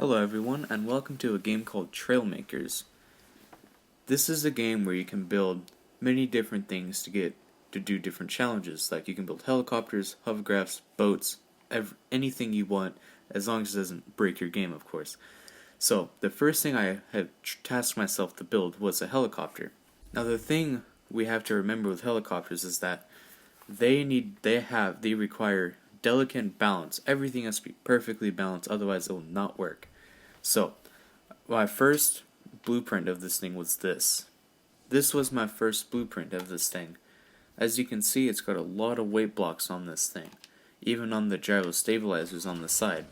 Hello everyone, and welcome to a game called Trailmakers. This is a game where you can build many different things to do different challenges, like you can build helicopters, hovercrafts, boats, anything you want, as long as it doesn't break your game, of course. So, the first thing I had tasked myself to build was a helicopter. Now the thing we have to remember with helicopters is that they require delicate balance. Everything has to be perfectly balanced, otherwise it will not work. So, my first blueprint of this thing was this. This was my first blueprint of this thing. As you can see, it's got a lot of weight blocks on this thing, even on the gyro stabilizers on the side.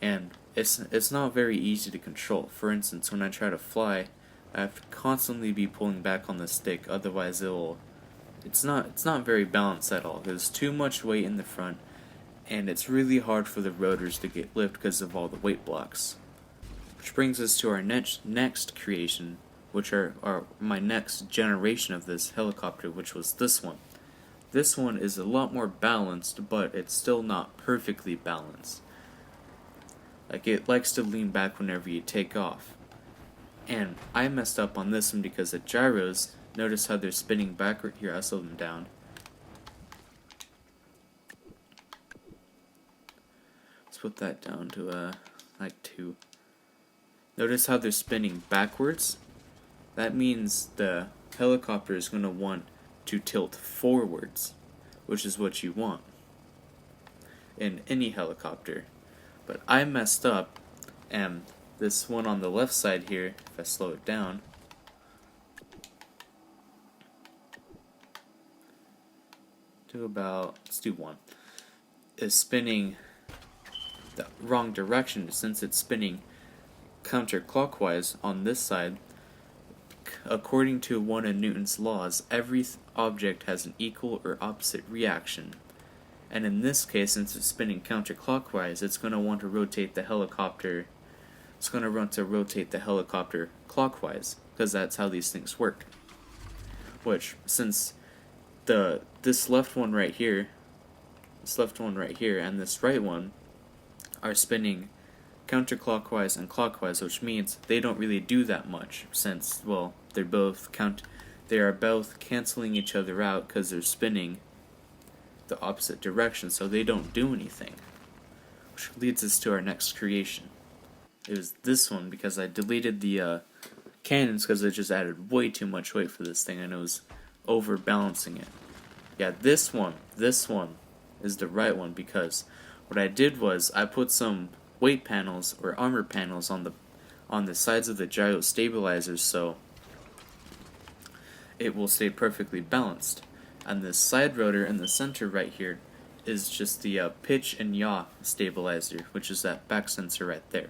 And it's not very easy to control. For instance, when I try to fly, I have to constantly be pulling back on the stick, otherwise it's not very balanced at all. There's too much weight in the front, and it's really hard for the rotors to get lift because of all the weight blocks. Which brings us to our next creation, which are my next generation of this helicopter, which was this one. This one is a lot more balanced, but it's still not perfectly balanced. Like, it likes to lean back whenever you take off. And I messed up on this one because the gyros, notice how they're spinning backward here. I slowed them down. Let's put that down to like 2. Notice how they're spinning backwards? That means the helicopter is going to want to tilt forwards, which is what you want in any helicopter. But I messed up, and this one on the left side here, if I slow it down, let's do 1, is spinning the wrong direction. Since it's spinning counterclockwise on this side, according to one of Newton's laws, every object has an equal or opposite reaction. And in this case, since it's spinning counterclockwise, it's going to want to rotate the helicopter. It's going to want to rotate the helicopter clockwise, because that's how these things work. Which, since this left one right here, and this right one are spinning counterclockwise and clockwise, which means they don't really do that much, since, well, they are both canceling each other out because they're spinning the opposite direction, so they don't do anything. Which leads us to our next creation. It was this one, because I deleted the cannons because it just added way too much weight for this thing, and it was overbalancing it. Yeah, this one is the right one, because what I did was I put some weight panels or armor panels on the sides of the gyro stabilizers, so it will stay perfectly balanced. And this side rotor in the center right here is just the pitch and yaw stabilizer, which is that back sensor right there.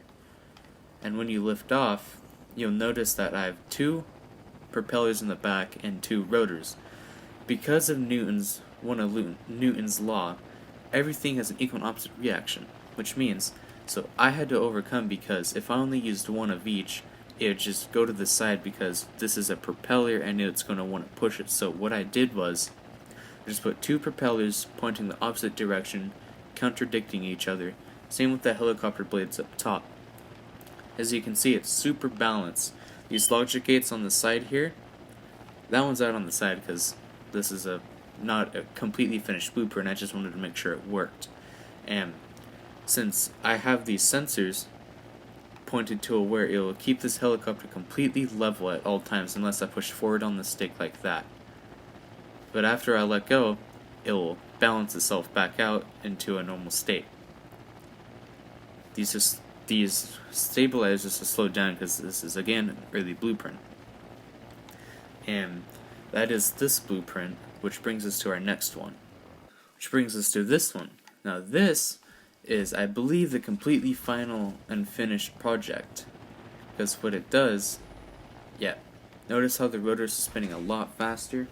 And when you lift off, you'll notice that I have 2 propellers in the back and 2 rotors. Because of one of Newton's law, everything has an equal and opposite reaction, which means, so I had to overcome, because if I only used one of each, it would just go to the side, because this is a propeller and it's going to want to push it. So what I did was I just put 2 propellers pointing the opposite direction, contradicting each other. Same with the helicopter blades up top. As you can see, it's super balanced. These logic gates on the side here, that one's out on the side because this is not a completely finished blueprint. I just wanted to make sure it worked. And since I have these sensors pointed to where it will keep this helicopter completely level at all times unless I push forward on the stick like that. But after I let go, it will balance itself back out into a normal state. These stabilizers are slowed down because this is, again, an early blueprint. And that is this blueprint, which brings us to our next one. Which brings us to this one. Now this is, I believe, the completely final and finished project. Because what it does, notice how the rotors are spinning a lot faster?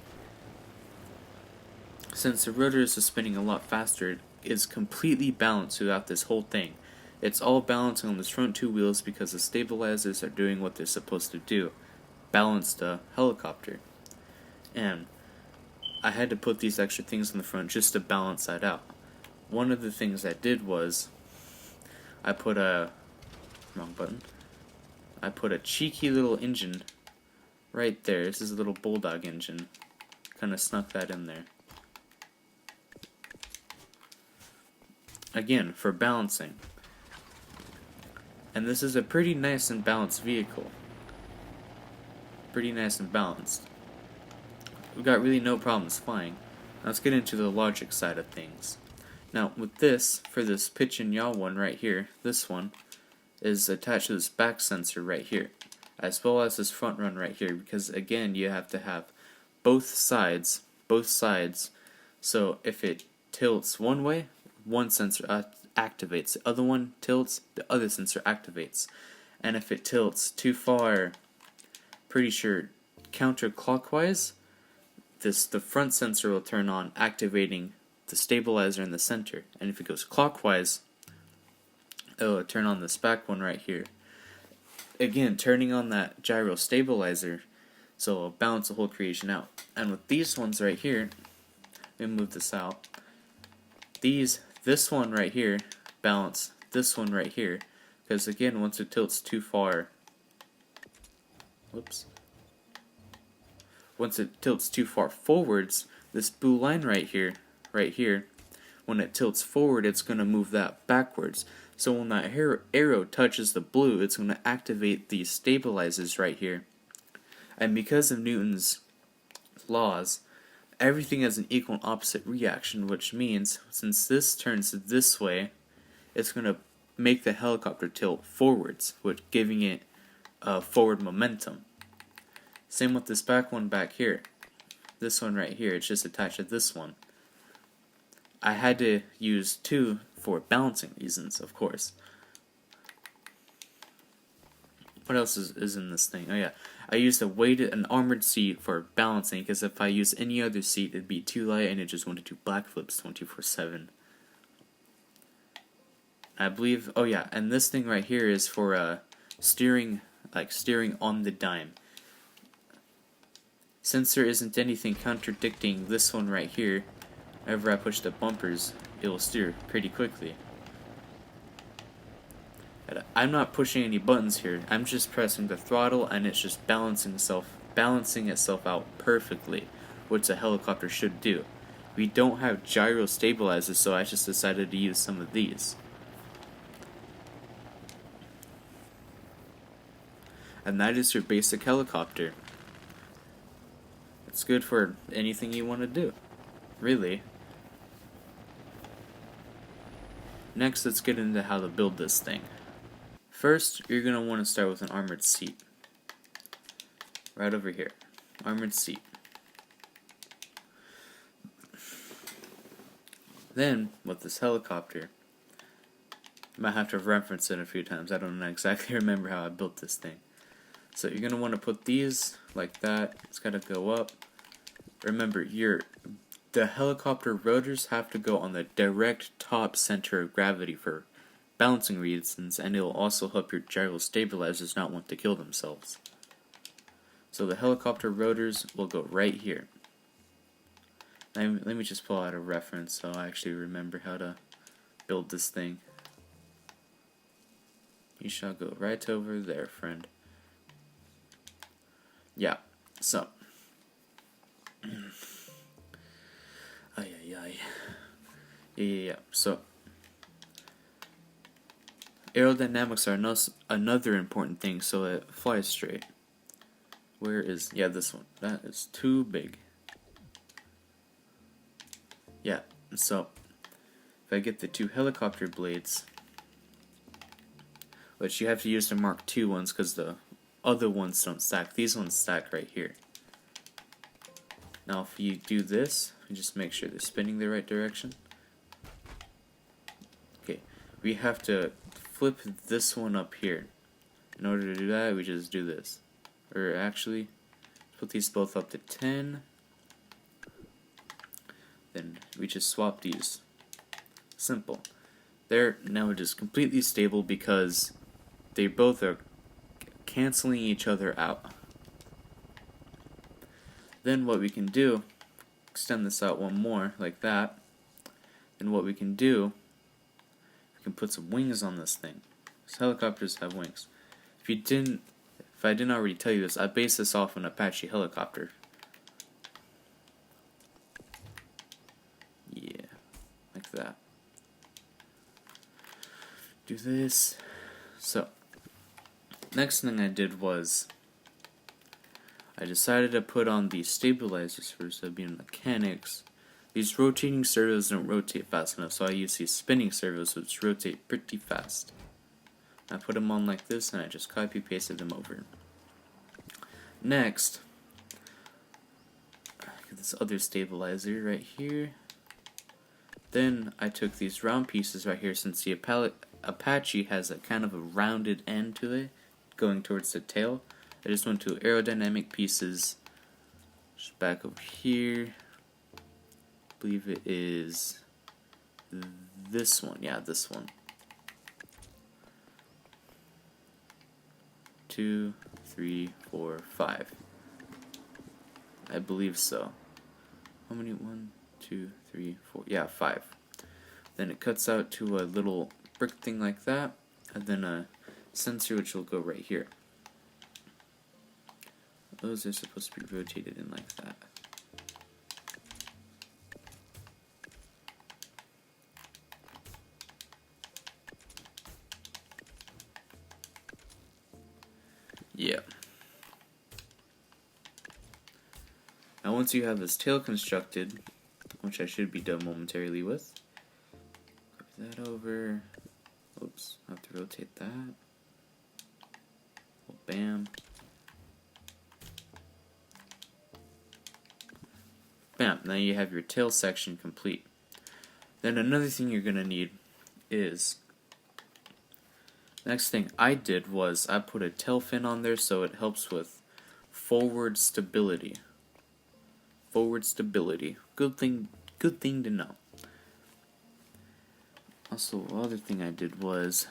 Since the rotors are spinning a lot faster, it is completely balanced throughout this whole thing. It's all balancing on the front 2 wheels because the stabilizers are doing what they're supposed to do. Balance the helicopter. And I had to put these extra things in the front just to balance that out. One of the things I did was I put a wrong button. I put a cheeky little engine right there. This is a little bulldog engine. Kind of snuck that in there. Again, for balancing. And this is a pretty nice and balanced vehicle. Pretty nice and balanced. We've got really no problems flying. Now let's get into the logic side of things. Now with this, for this pitch and yaw one right here, this one is attached to this back sensor right here, as well as this front run right here, because again you have to have both sides, so if it tilts one way, one sensor activates, the other one tilts, the other sensor activates, and if it tilts too far, pretty sure counterclockwise, the front sensor will turn on, activating the stabilizer in the center, and if it goes clockwise, it'll turn on this back one right here. Again, turning on that gyro stabilizer, so it'll balance the whole creation out. And with these ones right here, let me move this out. This one right here balance this one right here, because again, once it tilts too far, once it tilts too far forwards, this blue line right here, when it tilts forward, it's going to move that backwards. So when that arrow touches the blue, it's going to activate these stabilizers right here. And because of Newton's laws, everything has an equal and opposite reaction, which means since this turns this way, it's going to make the helicopter tilt forwards, which giving it forward momentum. Same with this back one back here. This one right here, it's just attached to this one. I had to use two for balancing reasons, of course. What else is in this thing? Oh yeah, I used an armored seat for balancing, because if I use any other seat, it'd be too light and it just wanted to do backflips 24/7. I believe. Oh yeah, and this thing right here is for steering, like steering on the dime. Since there isn't anything contradicting this one right here, whenever I push the bumpers, it'll steer pretty quickly. I'm not pushing any buttons here. I'm just pressing the throttle, and it's just balancing itself out perfectly, which a helicopter should do. We don't have gyro stabilizers, so I just decided to use some of these. And that is your basic helicopter. It's good for anything you want to do, really. Next, let's get into how to build this thing. First, you're going to want to start with an armored seat. Right over here. Armored seat. Then, with this helicopter, I might have to reference it a few times. I don't exactly remember how I built this thing. So you're going to want to put these like that. It's got to go up. Remember, the helicopter rotors have to go on the direct top center of gravity for balancing reasons, and it will also help your gyro stabilizers not want to kill themselves. So the helicopter rotors will go right here. Let me just pull out a reference so I actually remember how to build this thing. You shall go right over there, friend. Yeah, so. Yeah. So, aerodynamics are another important thing, so it flies straight. Where is, this one. That is too big. Yeah, so, if I get the two helicopter blades, which you have to use the Mark II ones because the other ones don't stack. These ones stack right here. Now if you do this, you just make sure they're spinning the right direction. Okay, we have to flip this one up here. In order to do that, we just do this. Or actually, put these both up to 10. Then we just swap these. Simple. They're now just completely stable because they both are canceling each other out. Then what we can do, extend this out one more, like that. And what we can do, we can put some wings on this thing. because helicopters have wings. If I didn't already tell you this, I based this off an Apache helicopter. Yeah, like that. Do this. So, next thing I did was I decided to put on these stabilizers first, so being mechanics. These rotating servos don't rotate fast enough, so I use these spinning servos which rotate pretty fast. I put them on like this and I just copy pasted them over. Next, I got this other stabilizer right here. Then I took these round pieces right here, since the Apache has a kind of a rounded end to it going towards the tail. I just went to aerodynamic pieces, just back over here. I believe it is this one. Yeah, this one. 2, 3, 4, 5. I believe so. How many? 1, 2, 3, 4. Yeah, 5. Then it cuts out to a little brick thing like that, and then a sensor which will go right here. Those are supposed to be rotated in like that. Yeah. Now once you have this tail constructed, which I should be done momentarily with, copy that over. Oops, I have to rotate that. Oh, bam. Bam, now you have your tail section complete. Then another thing you're going to need is, next thing I did was I put a tail fin on there so it helps with forward stability. Forward stability. Good thing to know. Also, the other thing I did was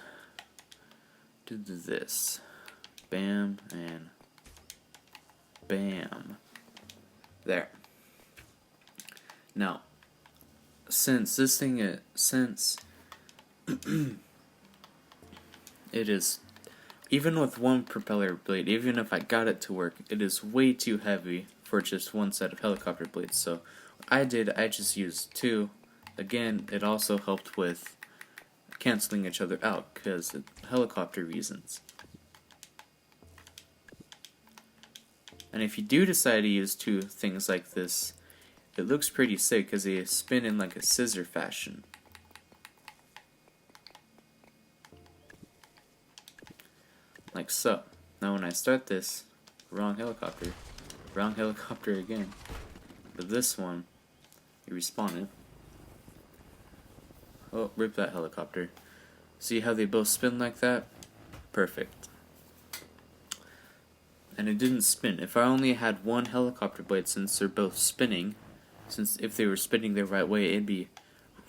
did this. Bam and bam. There. Now, since this thing is, it is, even with one propeller blade, even if I got it to work, it is way too heavy for just one set of helicopter blades. So I just used 2. Again, it also helped with canceling each other out because of helicopter reasons. And if you do decide to use 2 things like this, it looks pretty sick because they spin in like a scissor fashion. Like so. Now when I start this, wrong helicopter again. But this one, you respawn it. Oh, rip that helicopter. See how they both spin like that? Perfect. And it didn't spin. If I only had one helicopter blade, since they're both spinning, since if they were spinning the right way, it'd be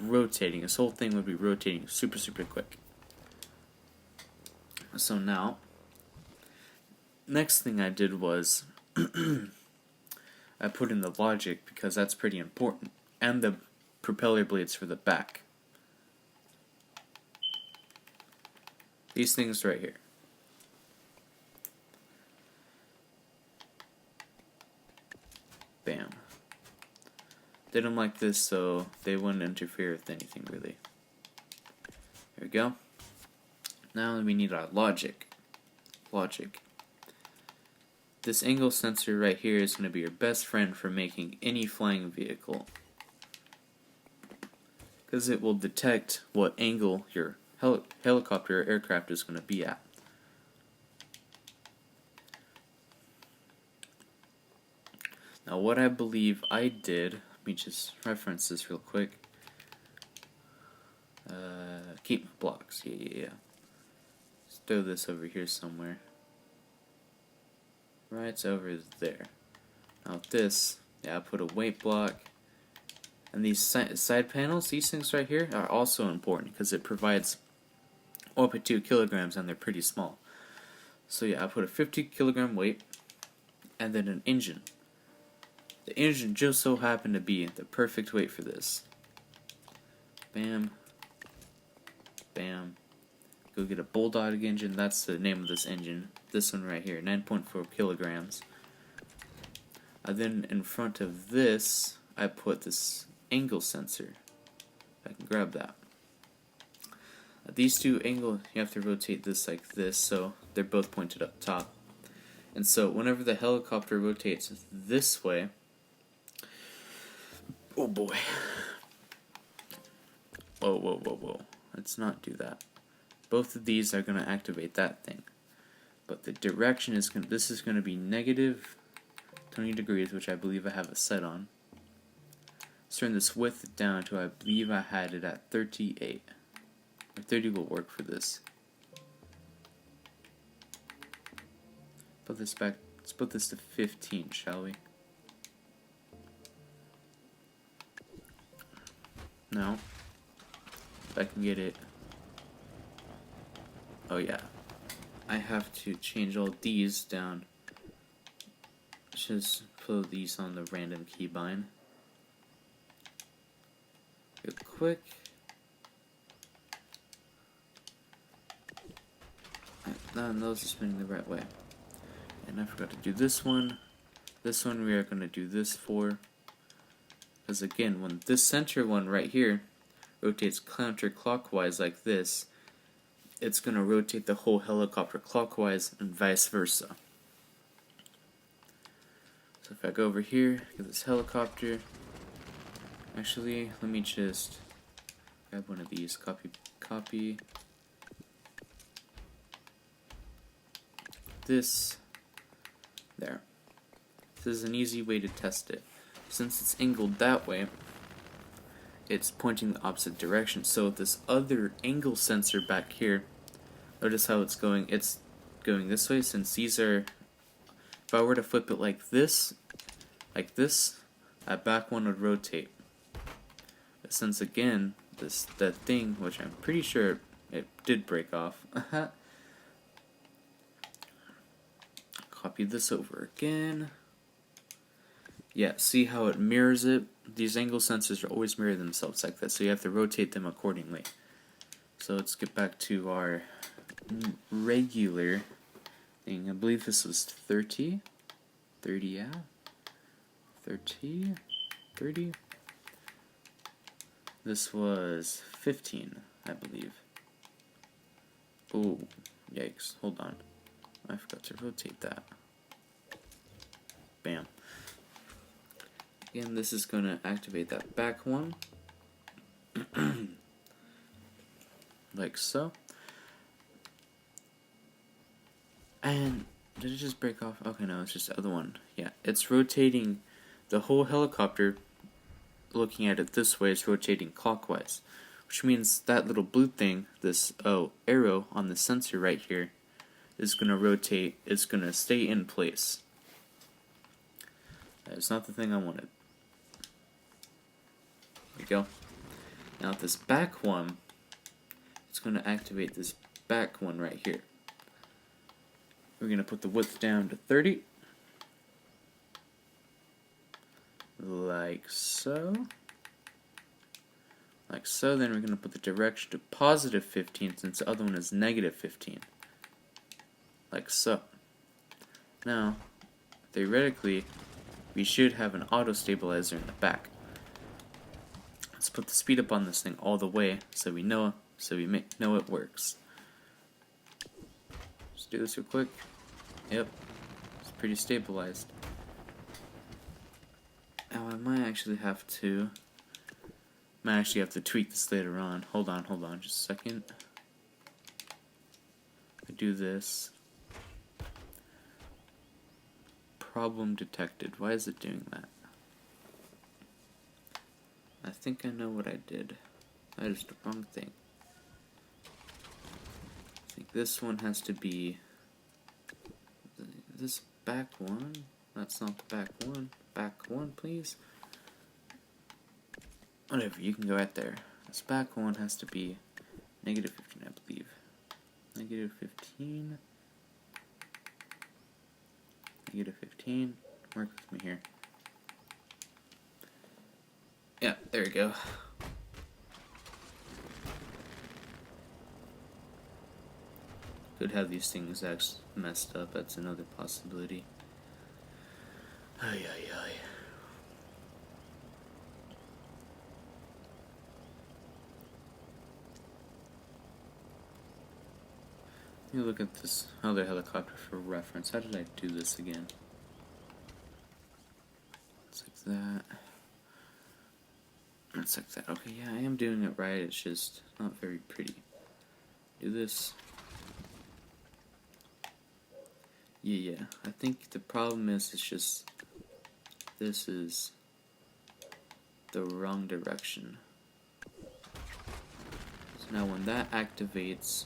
rotating. This whole thing would be rotating super, super quick. So now, next thing I did was I put in the logic because that's pretty important, and the propeller blades for the back. These things right here. Bam. Did them like this so they wouldn't interfere with anything really. There we go. Now we need our logic. This angle sensor right here is going to be your best friend for making any flying vehicle, because it will detect what angle your helicopter or aircraft is going to be at. Now what I believe I did, let me just reference this real quick. Keep my blocks, yeah. Let's throw this over here somewhere. Right over there. Now this, I put a weight block. And these side panels, these things right here, are also important because it provides up to 2 kilograms and they're pretty small. So I put a 50 kilogram weight and then an engine. The engine just so happened to be the perfect weight for this. Bam, bam, go get a bulldog engine. That's the name of this engine. This one right here, 9.4 kilograms. Then in front of this, I put this angle sensor. If I can grab that. These two angle, you have to rotate this like this, so they're both pointed up top. And so whenever the helicopter rotates this way, oh boy. Whoa, whoa, whoa, whoa. Let's not do that. Both of these are going to activate that thing. But the direction is going to, this is going to be negative 20 degrees, which I believe I have it set on. Let's turn this width down to, I believe I had it at 38. Or 30 will work for this. Put this back, let's put this to 15, shall we? Now, if I can get it. Oh yeah. I have to change all these down. Just put these on the random keybind. Real quick. And those are spinning the right way. And I forgot to do this one. This one we are going to do this for. Because again, when this center one right here rotates counterclockwise like this, it's going to rotate the whole helicopter clockwise and vice versa. So if I go over here, get this helicopter. Actually, let me just grab one of these. Copy. This. There. This is an easy way to test it. Since it's angled that way, it's pointing the opposite direction. So this other angle sensor back here, notice how it's going this way. Since these are, if I were to flip it like this, that back one would rotate. But since again, that thing, which I'm pretty sure it did break off, copy this over again. Yeah, see how it mirrors it? These angle sensors always mirror themselves like that, so you have to rotate them accordingly. So let's get back to our regular thing. I believe this was 30. 30, yeah. 30. This was 15, I believe. Oh, yikes. Hold on. I forgot to rotate that. Bam. Again, this is going to activate that back one. Like so. And did it just break off? Okay, no, it's just the other one. Yeah, it's rotating the whole helicopter. Looking at it this way, it's rotating clockwise, which means that little blue thing, this arrow on the sensor right here, is going to rotate. It's going to stay in place. That's not the thing I wanted. There we go. Now this back one, it's going to activate this back one right here. We're going to put the width down to 30. Like so. Like so, then we're going to put the direction to positive 15 since the other one is negative 15. Like so. Now, theoretically, we should have an auto stabilizer in the back. Let's put the speed up on this thing all the way so we know it works. Just do this real quick. Yep, it's pretty stabilized. Now I might actually have to tweak this later on. Hold on, just a second. I do this. Problem detected. Why is it doing that? I think I know what I did. That is the wrong thing. I think this one has to be this back one. That's not the back one. Back one, please. Whatever, you can go right there. This back one has to be negative 15, I believe. Negative 15. Negative 15. Work with me here. Yeah, there we go. Could have these things actually messed up. That's another possibility. Ay, ay, ay. Let me look at this other helicopter for reference. How did I do this again? It's like that. It's like that. Okay, yeah, I am doing it right. It's just not very pretty. Do this. Yeah. I think the problem is it's just this is the wrong direction. So now when that activates,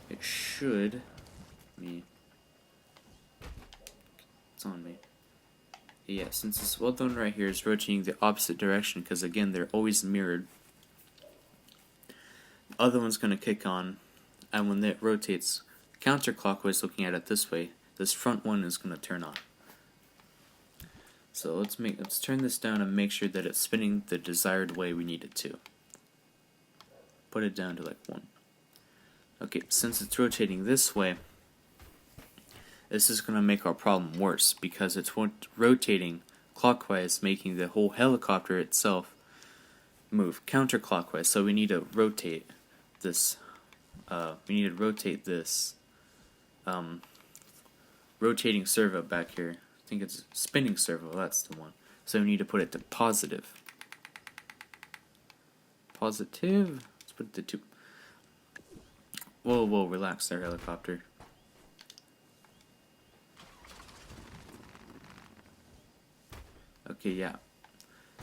it should it's on me. Yeah, since this well done right here is rotating the opposite direction, because again they're always mirrored. The other one's gonna kick on, and when it rotates counterclockwise, looking at it this way, this front one is gonna turn on. So let's turn this down and make sure that it's spinning the desired way we need it to. Put it down to like 1. Okay, since it's rotating this way, this is going to make our problem worse, because it's rotating clockwise, making the whole helicopter itself move counterclockwise. So we need to rotate this. Rotating servo back here. I think it's spinning servo. That's the one. So we need to put it to positive. Positive. Let's put it to 2. Whoa, relax there, helicopter. Okay, yeah.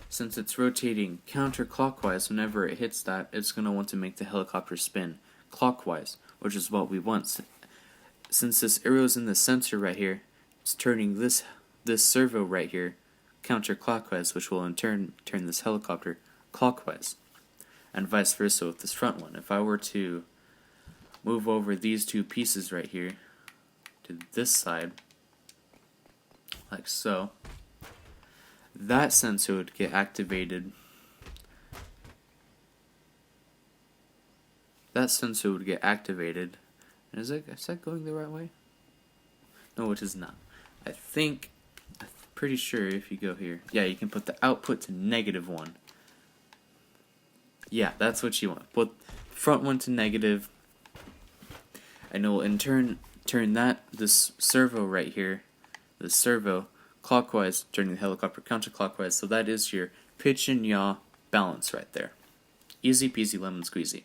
Since it's rotating counterclockwise, whenever it hits that, it's going to want to make the helicopter spin clockwise, which is what we want. Since this arrow's in the center right here, it's turning this servo right here counterclockwise, which will in turn turn this helicopter clockwise. And vice versa with this front one. If I were to move over these two pieces right here to this side, like so, that sensor would get activated. Is that going the right way? No, it is not. I'm pretty sure if you go here, yeah, you can put the output to -1. Yeah, that's what you want. Put front one to negative, and it will in turn turn this servo right here, the servo, clockwise, turning the helicopter counterclockwise. So that is your pitch and yaw balance right there. Easy peasy lemon squeezy.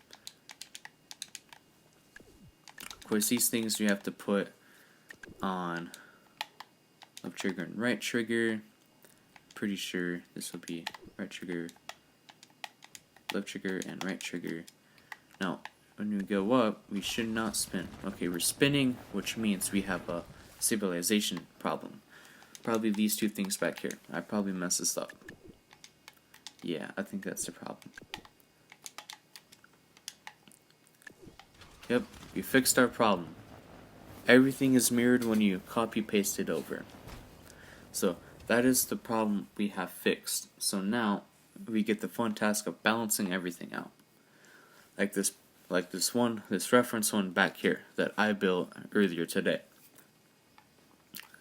Of course, these things you have to put on left trigger and right trigger. Pretty sure this will be right trigger, left trigger, and right trigger. Now, when we go up, we should not spin. Okay, we're spinning, which means we have a stabilization problem. Probably these two things back here. I probably messed this up. Yeah, I think that's the problem. Yep, we fixed our problem. Everything is mirrored when you copy-paste it over. So, that is the problem we have fixed. So now, we get the fun task of balancing everything out. Like this reference one back here that I built earlier today.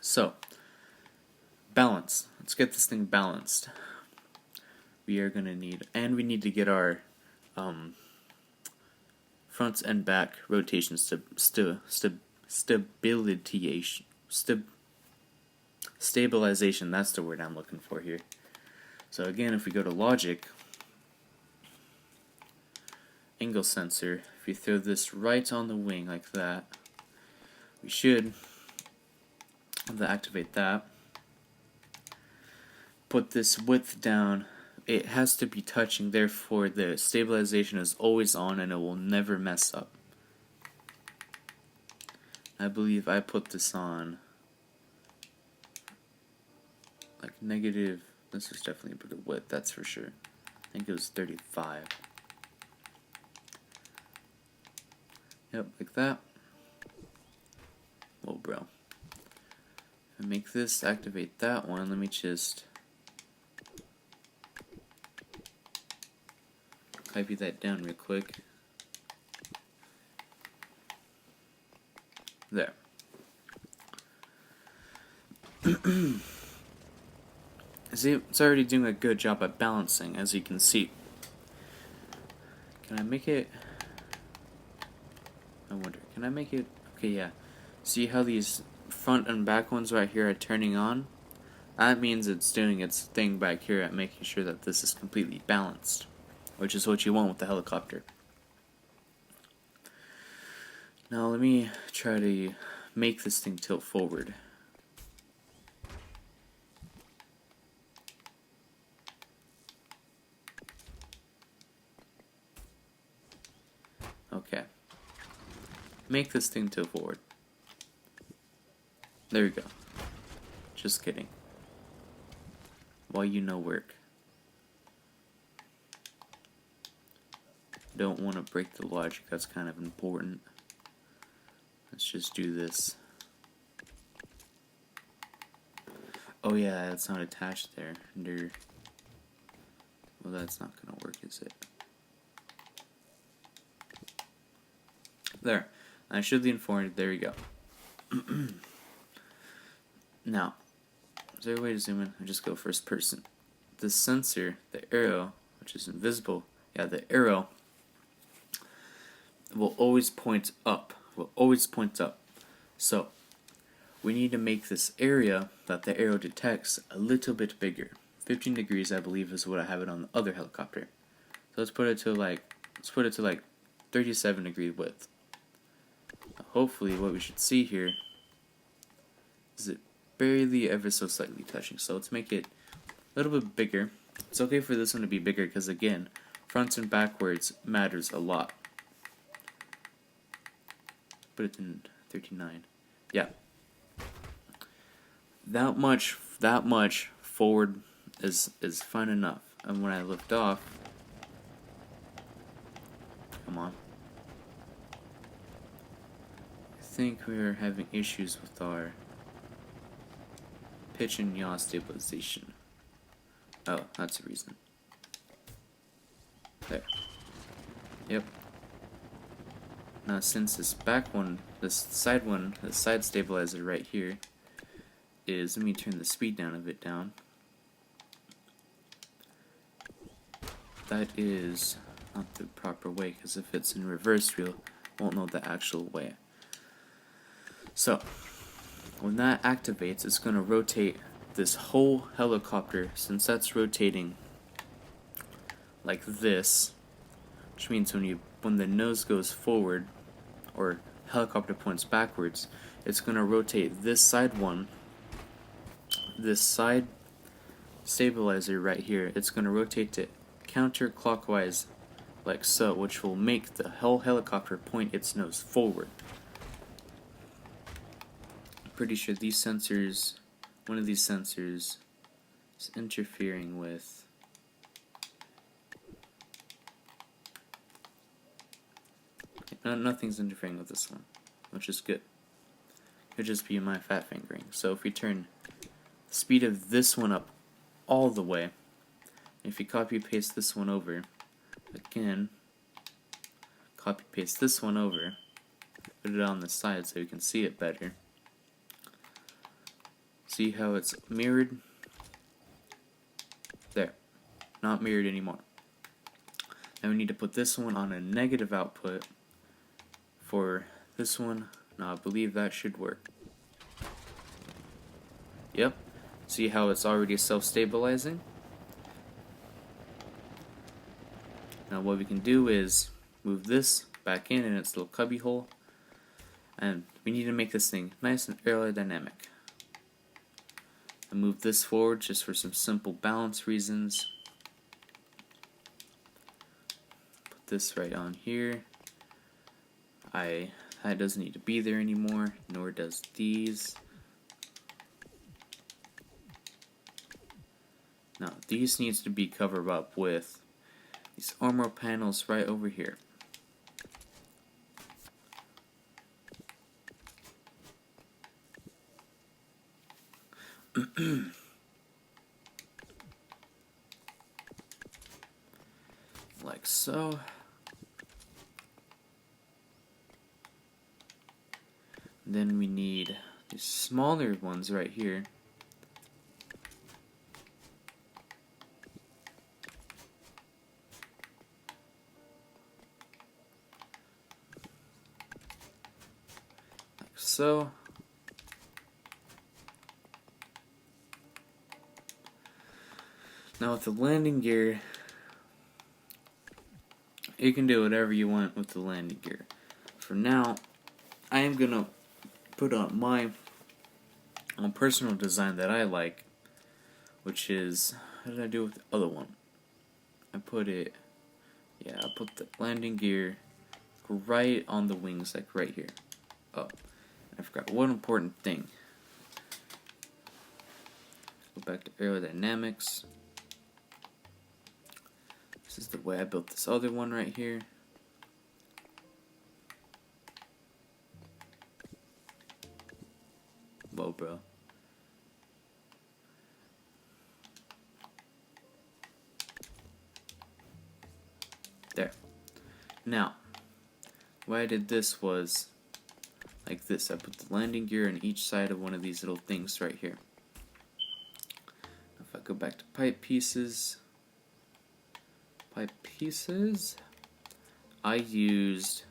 So, balance. Let's get this thing balanced. We are going to need, and we need to get our front and back rotation stabilization. That's the word I'm looking for here. So again, if we go to logic, angle sensor, if you throw this right on the wing like that, we should activate that. Put this width down. It has to be touching, therefore the stabilization is always on and it will never mess up. I believe I put this on like negative. This is definitely a good width, that's for sure. I think it was 35. Yep, like that. Whoa, bro. If I make this activate that one, let me just copy that down real quick. There. See, it's already doing a good job at balancing, as you can see. Can I make it? I wonder, can I make it? Okay, yeah. See how these front and back ones right here are turning on? That means it's doing its thing back here at making sure that this is completely balanced, which is what you want with the helicopter. Now let me try to make this thing tilt forward. Okay. Make this thing tilt forward. There we go. Just kidding. Why you no work. Don't want to break the logic, that's kind of important. Let's just do this. Oh yeah, it's not attached there. Well, that's not gonna work, is it? There. I should lean forward. There we go. Now, is there a way to zoom in? I just go first person. The sensor, the arrow, which is invisible, yeah, the arrow will always point up. Will always point up. So, we need to make this area that the arrow detects a little bit bigger. 15 degrees, I believe, is what I have it on the other helicopter. So let's put it to like 37 degree width. Hopefully, what we should see here is it barely ever so slightly touching. So let's make it a little bit bigger. It's okay for this one to be bigger because, again, fronts and backwards matters a lot. Put it in 39. Yeah. That much forward is fine enough. And when I lift off, come on. I think we're having issues with our pitch and yaw stabilization. Oh, that's the reason. There. Yep. Now since this side stabilizer right here is, let me turn the speed down a bit down. That is not the proper way, because if it's in reverse wheel, won't know the actual way. So, when that activates, it's going to rotate this whole helicopter, since that's rotating like this, which means when the nose goes forward, or helicopter points backwards, it's going to rotate this side stabilizer right here. It's going to rotate it counterclockwise like so, which will make the whole helicopter point its nose forward. I'm pretty sure these sensors, one of these sensors is interfering with nothing's interfering with this one, which is good. Could just be my fat fingering. So if we turn the speed of this one up all the way, if you copy paste this one over, again, copy paste this one over, put it on the side so you can see it better. See how it's mirrored? There. Not mirrored anymore. Now we need to put this one on a negative output for this one. Now I believe that should work. Yep. See how it's already self-stabilizing? Now what we can do is move this back in its little cubby hole, and we need to make this thing nice and aerodynamic. And move this forward just for some simple balance reasons. Put this right on here. That doesn't need to be there anymore, nor does these. Now these needs to be covered up with these armor panels right over here. Like so. Then we need these smaller ones right here. Like so. Now with the landing gear, you can do whatever you want with the landing gear. For now, I am gonna put on my own personal design that I like, which is, how did I do with the other one? I put the landing gear right on the wings, like right here. Oh, I forgot one important thing. Go back to aerodynamics. This is the way I built this other one right here. Whoa, bro. There. Now, the way I did this was like this. I put the landing gear on each side of one of these little things right here. If I go back to pipe pieces, I used,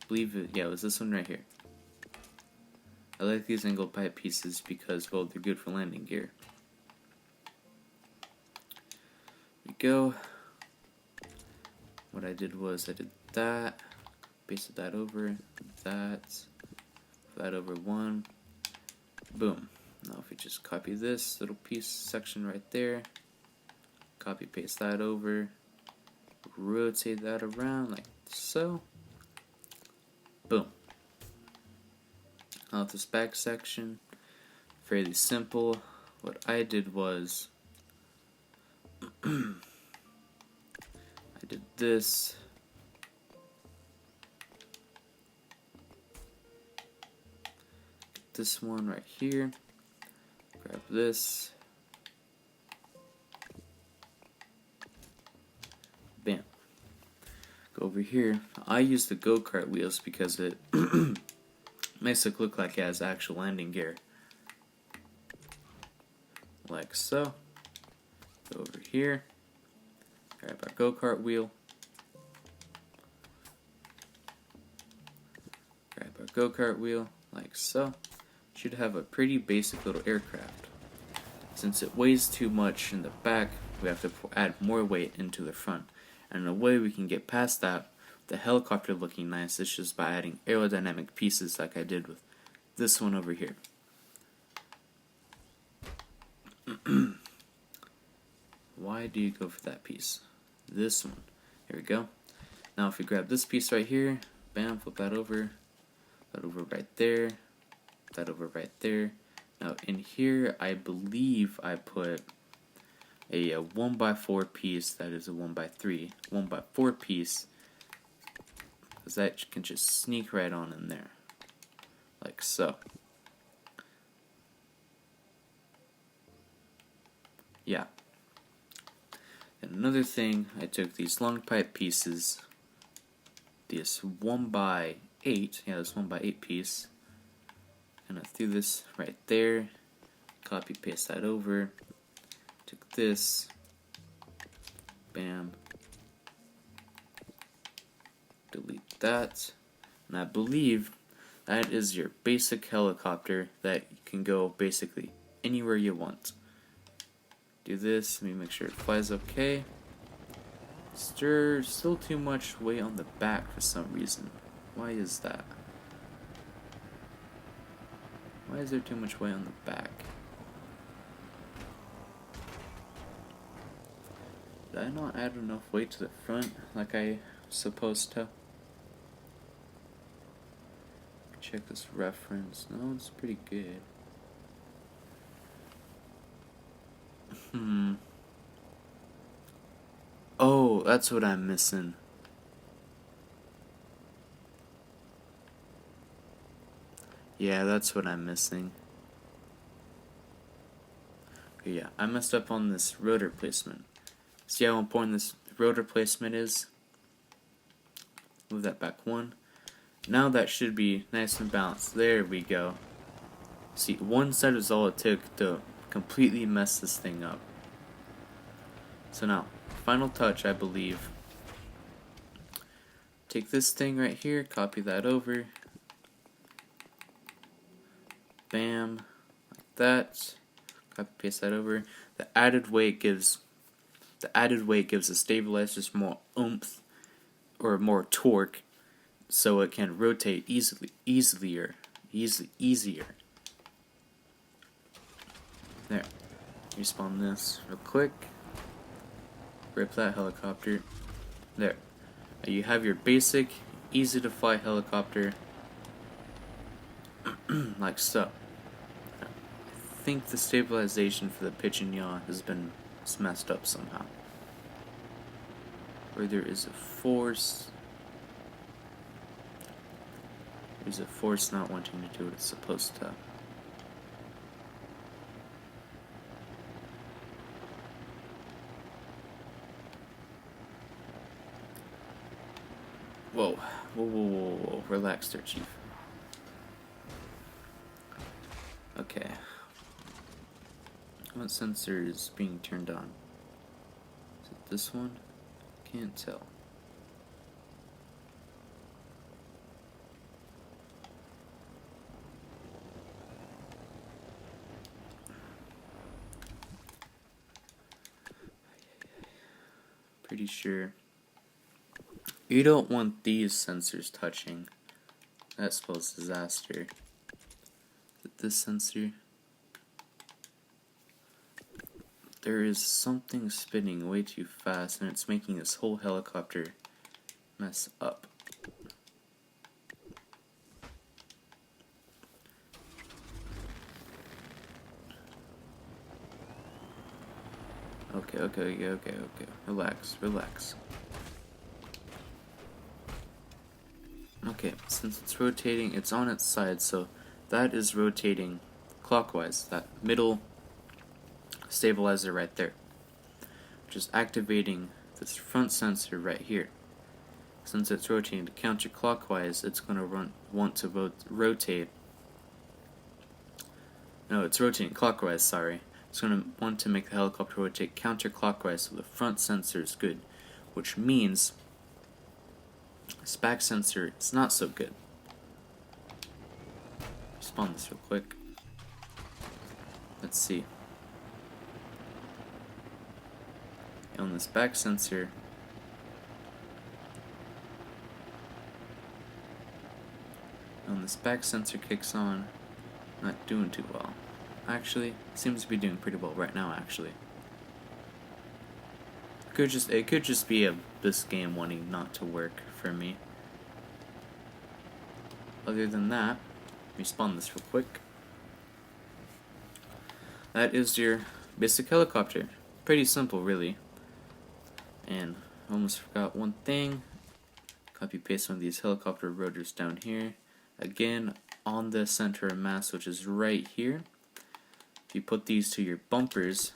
it was this one right here. I like these angled pipe pieces because, well, they're good for landing gear. There we go. What I did was I did that, pasted that over, that over one, boom. Now if we just copy this little piece section right there, copy paste that over, rotate that around like so, boom. Now this back section, fairly simple. What I did was I did this. This one right here. Grab this. Bam. Go over here. I use the go-kart wheels because it makes it look like it has actual landing gear. Like so. Go over here. Grab our go-kart wheel. Grab our go-kart wheel. Like so. Should have a pretty basic little aircraft. Since it weighs too much in the back, we have to add more weight into the front. And the way we can get past that, the helicopter looking nice, is just by adding aerodynamic pieces like I did with this one over here. Why do you go for that piece? This one. Here we go. Now if we grab this piece right here, bam, flip that over right there, that over right there. Now in here, I believe I put a 1x4 piece that is a 1x3, 1x4 piece, because that can just sneak right on in there, like so. Yeah. And another thing, I took these long pipe pieces, this 1x8, this 1x8 piece, and I threw this right there, copy paste that over, took this, bam, delete that, and I believe that is your basic helicopter that can go basically anywhere you want. Do this, let me make sure it flies okay. Still too much weight on the back for some reason. Why is that? Why is there too much weight on the back? Did I not add enough weight to the front like I was supposed to? Check this reference. No, it's pretty good. Oh, that's what I'm missing. Yeah, that's what I'm missing. Okay, yeah, I messed up on this rotor placement. See how important this rotor placement is? Move that back one. Now that should be nice and balanced. There we go. See, one side is all it took to completely mess this thing up. So now, final touch, I believe. Take this thing right here, copy that over. Bam, like that. Copy paste that over. The added weight gives the stabilizers more oomph or more torque, so it can rotate easier. There. Respawn this real quick. Rip that helicopter. There. Now you have your basic, easy to fly helicopter, like so. I think the stabilization for the pitch and yaw has been messed up somehow. Where there is a force. There's a force not wanting to do what it's supposed to. Whoa. Relax there, Chief. Okay. What sensor is being turned on? Is it this one? Can't tell. Pretty sure. You don't want these sensors touching. That spells disaster. But this sensor, there is something spinning way too fast and it's making this whole helicopter mess up. Okay. Relax. Okay, since it's rotating, it's on its side, so that is rotating clockwise, that middle stabilizer right there. Just activating this front sensor right here. Since it's rotating counterclockwise, it's going to want to rotate. No, it's rotating clockwise, sorry. It's going to want to make the helicopter rotate counterclockwise so the front sensor is good, which means this back sensor is not so good. Spawn this real quick. Let's see. On this back sensor, kicks on, not doing too well. Actually, it seems to be doing pretty well right now, actually. It could just be this game wanting not to work for me. Other than that, respawn this real quick. That is your basic helicopter. Pretty simple, really. And I almost forgot one thing. Copy paste one of these helicopter rotors down here. Again, on the center of mass, which is right here. If you put these to your bumpers,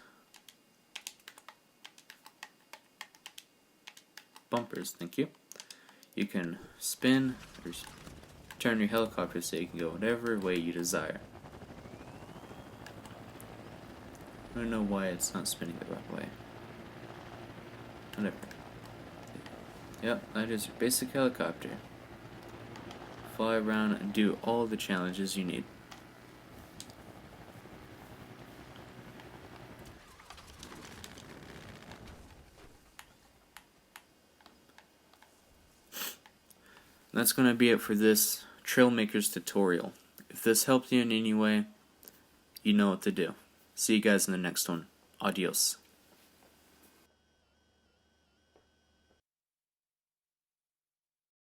thank you. You can spin or turn your helicopter so you can go whatever way you desire. I don't know why it's not spinning the right way. Whatever. Yep, that is your basic helicopter. Fly around and do all the challenges you need. That's going to be it for this Trailmakers tutorial. If this helped you in any way, you know what to do. See you guys in the next one. Adios.